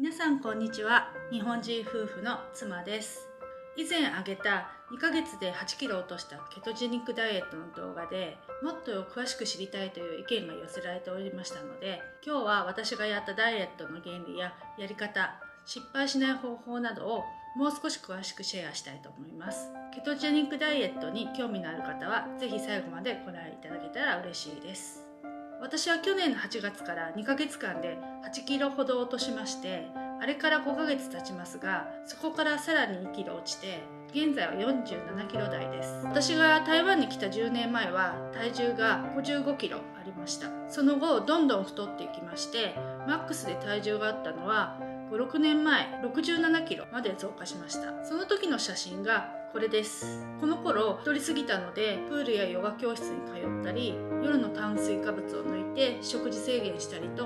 皆さんこんにちは。日本人夫婦の妻です。以前上げた2ヶ月で8キロ落としたケトジェニックダイエットの動画でもっと詳しく知りたいという意見が寄せられておりましたので、今日は私がやったダイエットの原理ややり方、失敗しない方法などをもう少し詳しくシェアしたいと思います。ケトジェニックダイエットに興味のある方はぜひ最後までご覧いただけたら嬉しいです。私は去年の8月から2ヶ月間で8キロほど落としまして、あれから5ヶ月経ちますが、そこからさらに2キロ落ちて、現在は47キロ台です。私が台湾に来た10年前は体重が55キロありました。その後どんどん太っていきまして、マックスで体重があったのは5、6年前67キロまで増加しました。その時の写真がこれです。この頃太りすぎたのでプールやヨガ教室に通ったり、夜の炭水化物を抜いて食事制限したりと、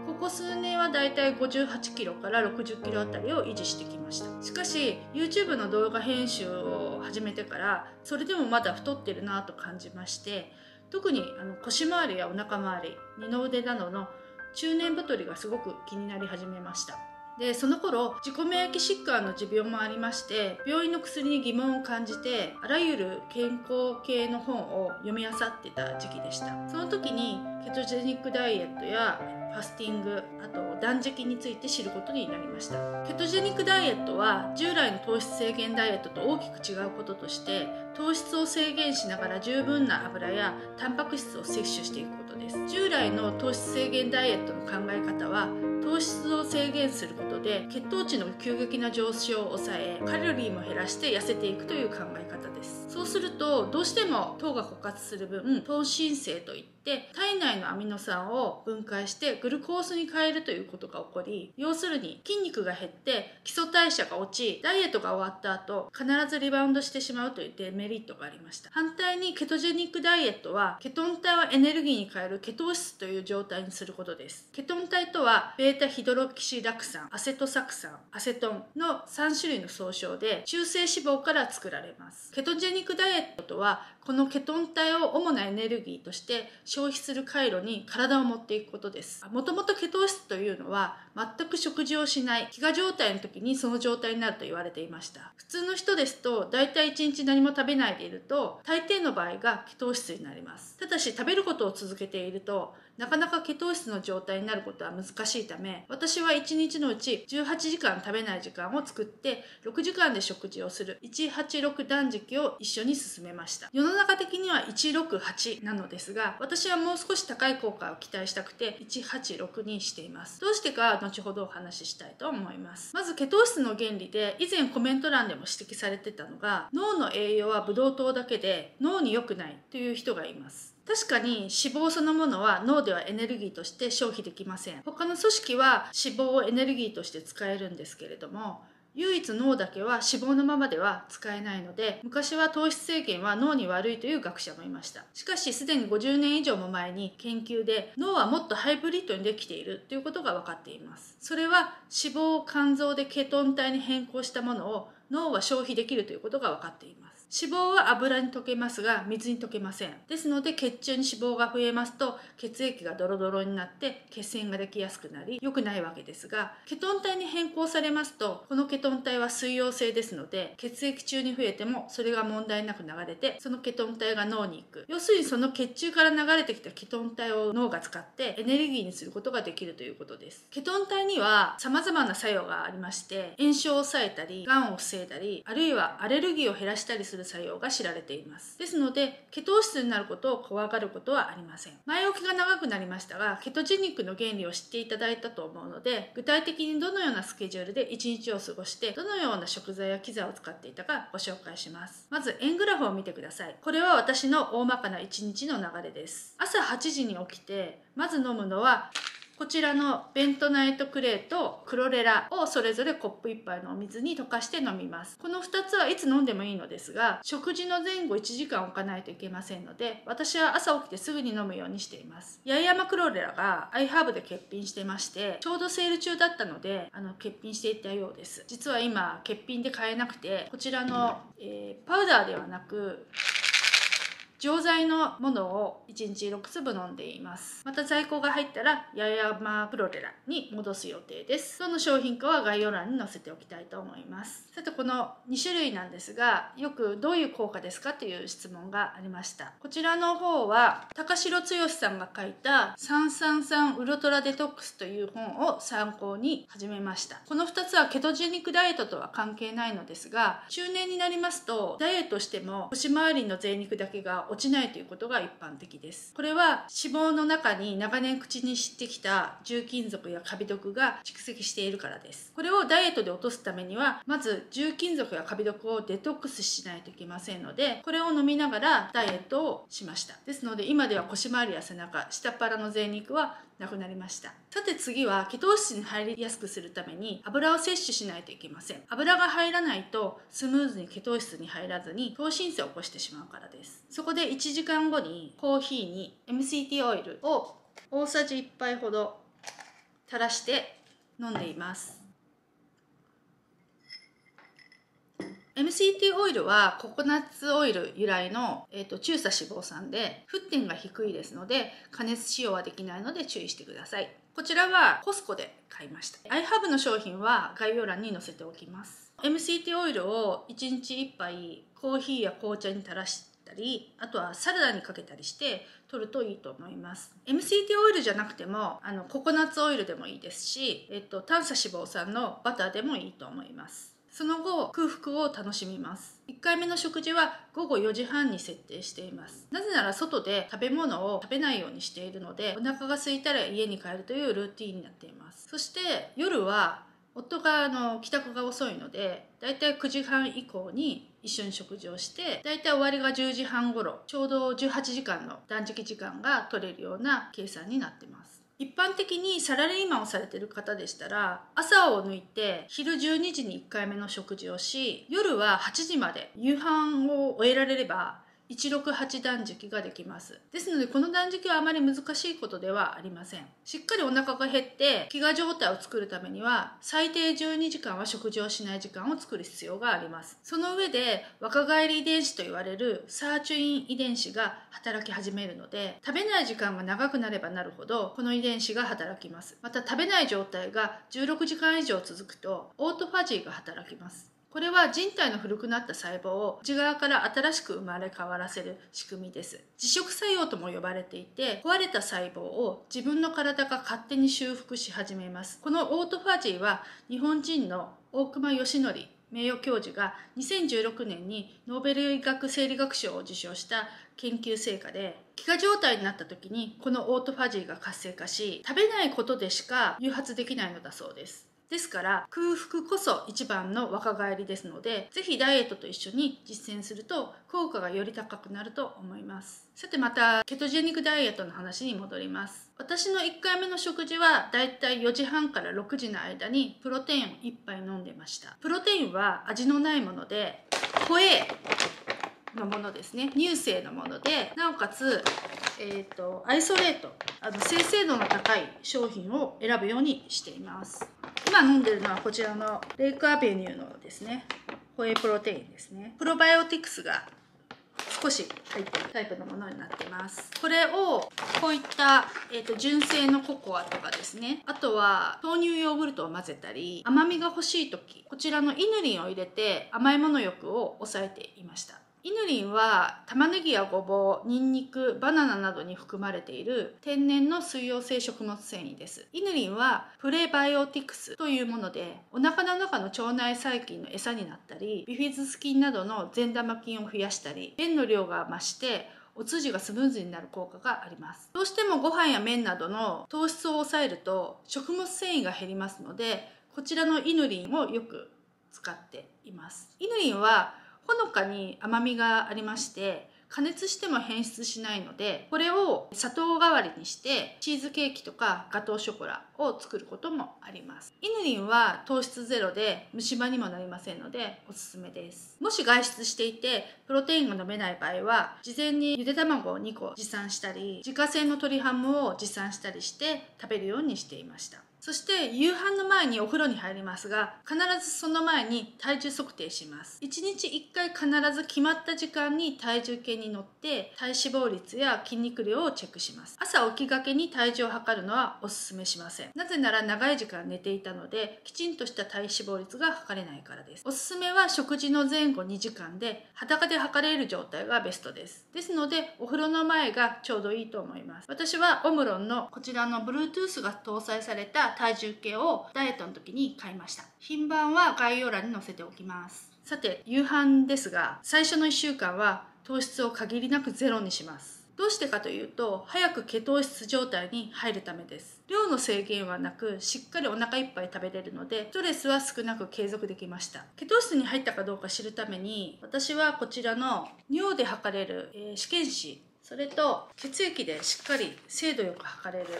ここ数年はだいたい58キロから60キロあたりを維持してきました。しかし YouTube の動画編集を始めてからそれでもまだ太ってるなと感じまして、特に腰周りやお腹周り、二の腕などの中年太りがすごく気になり始めました。でその頃自己免疫疾患の持病もありまして、病院の薬に疑問を感じてあらゆる健康系の本を読み漁ってた時期でした。その時にケトジェニックダイエットやファスティング、あと断食について知ることになりました。ケトジェニックダイエットは従来の糖質制限ダイエットと大きく違うこととして、糖質を制限しながら十分な油やタンパク質を摂取していくことです。従来の糖質制限ダイエットの考え方は、糖質を制限することで血糖値の急激な上昇を抑え、カロリーも減らして痩せていくという考え方です。そうするとどうしても糖が枯渇する分、糖新生といって体内のアミノ酸を分解してグルコースに変えるということが起こり、要するに筋肉が減って基礎代謝が落ち、ダイエットが終わった後必ずリバウンドしてしまうというデメリットがありました。反対にケトジェニックダイエットはケトン体をエネルギーに変えるケトーシスという状態にすることです。ケトン体とはベータヒドロキシラク酸、アセトサク酸、アセトンの3種類の総称で中性脂肪から作られます。ケトジェニックダイエットとはこのケトン体を主なエネルギーとして消費する回路に体を持っていくことです。もともとケトーシスというのは全く食事をしない飢餓状態の時にその状態になると言われていました。普通の人ですとだいたい1日何も食べないでいると大抵の場合がケトーシスになります。ただし食べることを続けているとなかなかケトーシスの状態になることは難しいため、私は1日のうち18時間食べない時間を作って6時間で食事をする186断食を一緒に進めました。世の中的には168なのですが、私はもう少し高い効果を期待したくて186にしています。どうしてか後ほどお話ししたいと思います。まずケトーシスの原理で以前コメント欄でも指摘されてたのが、脳の栄養はブドウ糖だけで脳に良くないという人がいます。確かに脂肪そのものは脳ではエネルギーとして消費できません。他の組織は脂肪をエネルギーとして使えるんですけれども、唯一脳だけは脂肪のままでは使えないので、昔は糖質制限は脳に悪いという学者もいました。しかしすでに50年以上も前に研究で脳はもっとハイブリッドにできているということが分かっています。それは脂肪を肝臓でケトン体に変更したものを脳は消費できるということが分かっています。脂肪は油に溶けますが水に溶けません。ですので血中に脂肪が増えますと血液がドロドロになって血栓ができやすくなり良くないわけですが、ケトン体に変更されますとこのケトン体は水溶性ですので、血液中に増えてもそれが問題なく流れてそのケトン体が脳に行く。要するにその血中から流れてきたケトン体を脳が使ってエネルギーにすることができるということです。ケトン体には様々な作用がありまして、炎症を抑えたり、がんを防いだり、あるいはアレルギーを減らしたりする作用が知られています。ですのでケトーシスになることを怖がることはありません。前置きが長くなりましたが、ケトジェニックの原理を知っていただいたと思うので、具体的にどのようなスケジュールで1日を過ごしてどのような食材や機材を使っていたかご紹介します。まず円グラフを見てください。これは私の大まかな1日の流れです。朝8時に起きてまず飲むのはこちらのベントナイトクレイとクロレラをそれぞれコップ1杯のお水に溶かして飲みます。この2つはいつ飲んでもいいのですが、食事の前後1時間置かないといけませんので、私は朝起きてすぐに飲むようにしています。八重山クロレラがアイハーブで欠品してまして、ちょうどセール中だったので欠品していたようです。実は今欠品で買えなくて、こちらの、パウダーではなく錠剤のものを1日6粒飲んでいます。また在庫が入ったらヤヤマプロレラに戻す予定です。どの商品かは概要欄に載せておきたいと思います。さて、この2種類なんですが、よくどういう効果ですかという質問がありました。こちらの方は高城剛さんが書いた333ウルトラデトックスという本を参考に始めました。この2つはケトジェニックダイエットとは関係ないのですが、中年になりますとダイエットしても腰回りの贅肉だけが落ちないということが一般的です。これは脂肪の中に長年口にしてきた重金属やカビ毒が蓄積しているからです。これをダイエットで落とすためには、まず重金属やカビ毒をデトックスしないといけませんので、これを飲みながらダイエットをしました。ですので今では腰回りや背中、下っ腹の贅肉はなくなりました。さて次はケトーシスに入りやすくするために油を摂取しないといけません。油が入らないとスムーズにケトーシスに入らずに糖心性を起こしてしまうからです。そこで1時間後にコーヒーに MCT オイルを大さじ1杯ほど垂らして飲んでいます。MCT オイルはココナッツオイル由来の、中鎖脂肪酸で沸点が低いですので加熱使用はできないので注意してください。こちらはコスコで買いました。iHerb の商品は概要欄に載せておきます。MCT オイルを1日1杯コーヒーや紅茶に垂らしたり、あとはサラダにかけたりして取るといいと思います。MCT オイルじゃなくてもココナッツオイルでもいいですし、短鎖脂肪酸のバターでもいいと思います。その後、空腹を楽しみます。1回目の食事は午後4時半に設定しています。なぜなら外で食べ物を食べないようにしているので、お腹が空いたら家に帰るというルーティンになっています。そして夜は夫が帰宅が遅いので、だいたい9時半以降に一緒に食事をして、だいたい終わりが10時半頃、ちょうど18時間の断食時間が取れるような計算になっています。一般的にサラリーマンをされている方でしたら、朝を抜いて昼12時に1回目の食事をし、夜は8時まで夕飯を終えられれば168断食ができます。ですのでこの断食はあまり難しいことではありません。しっかりお腹が減って飢餓状態を作るためには最低12時間は食事をしない時間を作る必要があります。その上で若返り遺伝子と言われるサーチュイン遺伝子が働き始めるので、食べない時間が長くなればなるほどこの遺伝子が働きます。また食べない状態が16時間以上続くとオートファジーが働きます。これは人体の古くなった細胞を内側から新しく生まれ変わらせる仕組みです。自食作用とも呼ばれていて、壊れた細胞を自分の体が勝手に修復し始めます。このオートファジーは日本人の大隈良則名誉教授が2016年にノーベル医学生理学賞を受賞した研究成果で、飢餓状態になった時にこのオートファジーが活性化し、食べないことでしか誘発できないのだそうです。ですから空腹こそ一番の若返りですので、ぜひダイエットと一緒に実践すると効果がより高くなると思います。さてまたケトジェニックダイエットの話に戻ります。私の1回目の食事はだいたい4時半から6時の間にプロテインを1杯飲んでました。プロテインは味のないもので、ホエイのものですね、乳製のもので、なおかつアイソレート、精製度の高い商品を選ぶようにしています。今飲んでるのはこちらのレイクアベニューのですね、ホエイプロテインですね。プロバイオティクスが少し入ってるタイプのものになっています。これをこういった、純正のココアとかですね、あとは豆乳ヨーグルトを混ぜたり、甘みが欲しい時、こちらのイヌリンを入れて甘いもの欲を抑えていました。イヌリンは玉ねぎやごぼう、ニンニク、バナナなどに含まれている天然の水溶性食物繊維です。イヌリンはプレバイオティクスというもので、お腹の中の腸内細菌の餌になったり、ビフィズス菌などの善玉菌を増やしたり、便の量が増してお通じがスムーズになる効果があります。どうしてもご飯や麺などの糖質を抑えると食物繊維が減りますので、こちらのイヌリンをよく使っています。イヌリンはほのかに甘みがありまして、加熱しても変質しないので、これを砂糖代わりにしてチーズケーキとかガトーショコラを作ることもあります。イヌリンは糖質ゼロで虫歯にもなりませんのでおすすめです。もし外出していてプロテインが飲めない場合は、事前にゆで卵を2個持参したり、自家製の鶏ハムを持参したりして食べるようにしていました。そして夕飯の前にお風呂に入りますが、必ずその前に体重測定します。1日1回必ず決まった時間に体重計に乗って体脂肪率や筋肉量をチェックします。朝起きがけに体重を測るのはおすすめしません。なぜなら長い時間寝ていたので、きちんとした体脂肪率が測れないからです。おすすめは食事の前後2時間で裸で測れる状態がベストです。ですのでお風呂の前がちょうどいいと思います。私はオムロンのこちらの Bluetooth が搭載された体重計をダイエットの時に買いました。品番は概要欄に載せておきます。さて夕飯ですが、最初の1週間は糖質を限りなくゼロにします。どうしてかというと、早くケトーシス状態に入るためです。量の制限はなく、しっかりお腹いっぱい食べれるので、ストレスは少なく継続できました。ケトーシスに入ったかどうか知るために、私はこちらの尿で測れる、試験紙、それと血液でしっかり精度よく測れる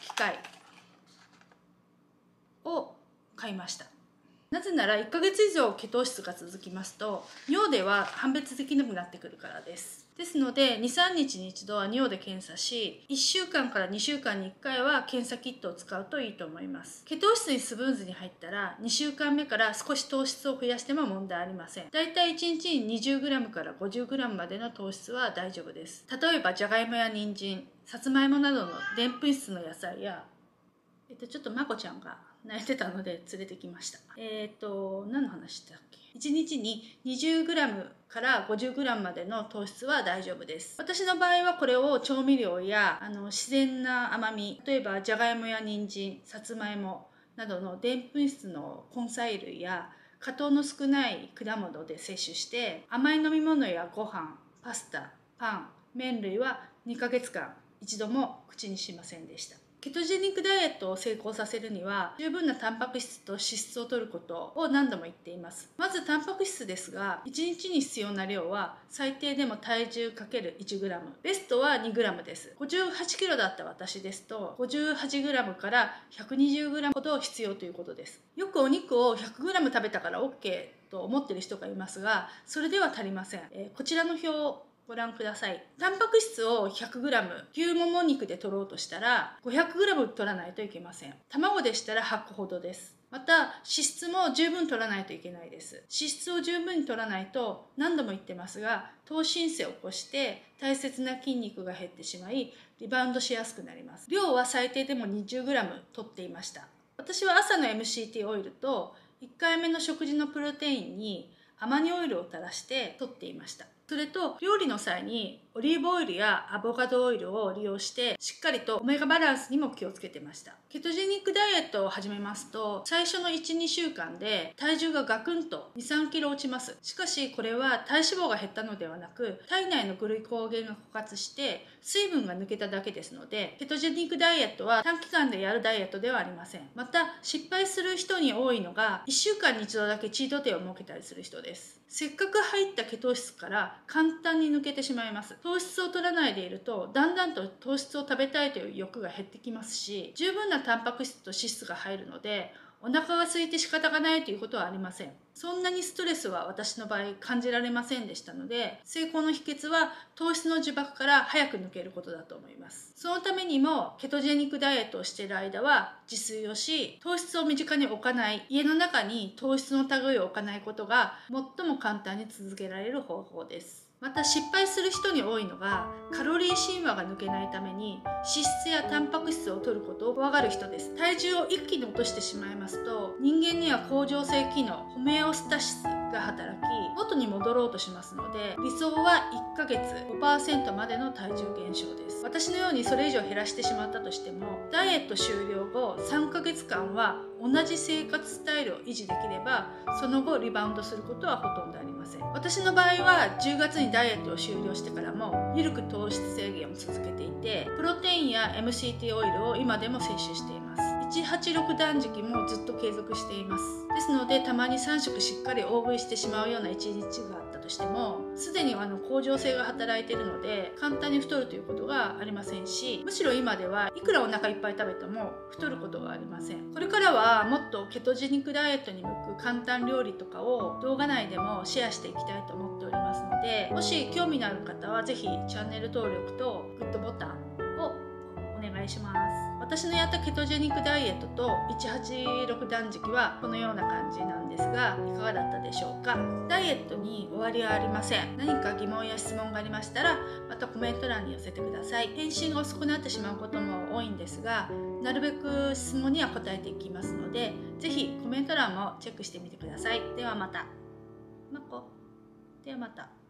機械を買いました。なぜなら1ヶ月以上ケトーシスが続きますと、尿では判別できなくなってくるからです。ですので 2,3 日に一度は尿で検査し、1週間から2週間に1回は検査キットを使うといいと思います。ケトーシスにスムーズに入ったら2週間目から少し糖質を増やしても問題ありません。だいたい1日に 20g から 50g までの糖質は大丈夫です。例えばじゃがいもや人参、さつまいもなどのでんぷん質の野菜や、ちょっとまこちゃんが泣いてたので連れてきました。何の話だっけ。1日に 20g から 50g までの糖質は大丈夫です。私の場合はこれを調味料や自然な甘み、例えばじゃがいもや人参、さつまいもなどのでんぷん質の根菜類や果糖の少ない果物で摂取して、甘い飲み物やご飯、パスタ、パン、麺類は2ヶ月間一度も口にしませんでした。ケトジェニックダイエットを成功させるには、十分なタンパク質と脂質を摂ることを何度も言っています。まずタンパク質ですが、1日に必要な量は最低でも体重 ×1g、ベストは 2g です。58キロだった私ですと 58g から 120g ほど必要ということです。よくお肉を 100g 食べたから OK と思っている人がいますが、それでは足りません。こちらの表をご覧ください。タンパク質を 100g、牛もも肉で取ろうとしたら 500g 取らないといけません。卵でしたら8個ほどです。また脂質も十分取らないといけないです。脂質を十分に取らないと、何度も言ってますが、糖浸性を起こして大切な筋肉が減ってしまい、リバウンドしやすくなります。量は最低でも 20g 取っていました。私は朝の MCT オイルと1回目の食事のプロテインにアマニオイルを垂らして取っていました。それと料理の際にオリーブオイルやアボカドオイルを利用してしっかりとオメガバランスにも気をつけてました。ケトジェニックダイエットを始めますと、最初の 1,2 週間で体重がガクンと 2,3 キロ落ちます。しかしこれは体脂肪が減ったのではなく、体内のグルコーゲンが枯渇して水分が抜けただけですので、ケトジェニックダイエットは短期間でやるダイエットではありません。また失敗する人に多いのが、1週間に1度だけチートデーを設けたりする人です。せっかく入ったケトーシスから簡単に抜けてしまいます。糖質を取らないでいると、だんだんと糖質を食べたいという欲が減ってきますし、十分なタンパク質と脂質が入るので、お腹が空いて仕方がないということはありません。そんなにストレスは私の場合感じられませんでしたので、成功の秘訣は糖質の呪縛から早く抜けることだと思います。そのためにもケトジェニックダイエットをしている間は自炊をし、糖質を身近に置かない、家の中に糖質の類を置かないことが最も簡単に続けられる方法です。また失敗する人に多いのが、カロリー神話が抜けないために脂質やタンパク質を摂ることを怖がる人です。体重を一気に落としてしまいますと、人間には恒常性機能ホメオスタシスが働き、元に戻ろうとしますので、理想は1ヶ月 5% までの体重減少です。私のようにそれ以上減らしてしまったとしても、ダイエット終了後3ヶ月間は同じ生活スタイルを維持できれば、その後リバウンドすることはほとんどありません。私の場合は10月にダイエットを終了してからも緩く糖質制限を続けていて、プロテインや MCT オイルを今でも摂取しています。186断食もずっと継続しています。ですので、たまに3食しっかり大食いしてしまうような一日があったとしても、すでに恒常性が働いているので簡単に太るということがありませんし、むしろ今ではいくらお腹いっぱい食べても太ることがありません。これからはもっとケトジェニックダイエットに向く簡単料理とかを動画内でもシェアしていきたいと思っておりますので、もし興味のある方はぜひチャンネル登録とグッドボタンをお願い願いします。私のやったケトジェニックダイエットと186断食はこのような感じなんですが、いかがだったでしょうか。ダイエットに終わりはありません。何か疑問や質問がありましたら、またコメント欄に寄せてください。返信が遅くなってしまうことも多いんですが、なるべく質問には答えていきますので、ぜひコメント欄もチェックしてみてください。ではまた。ではまた。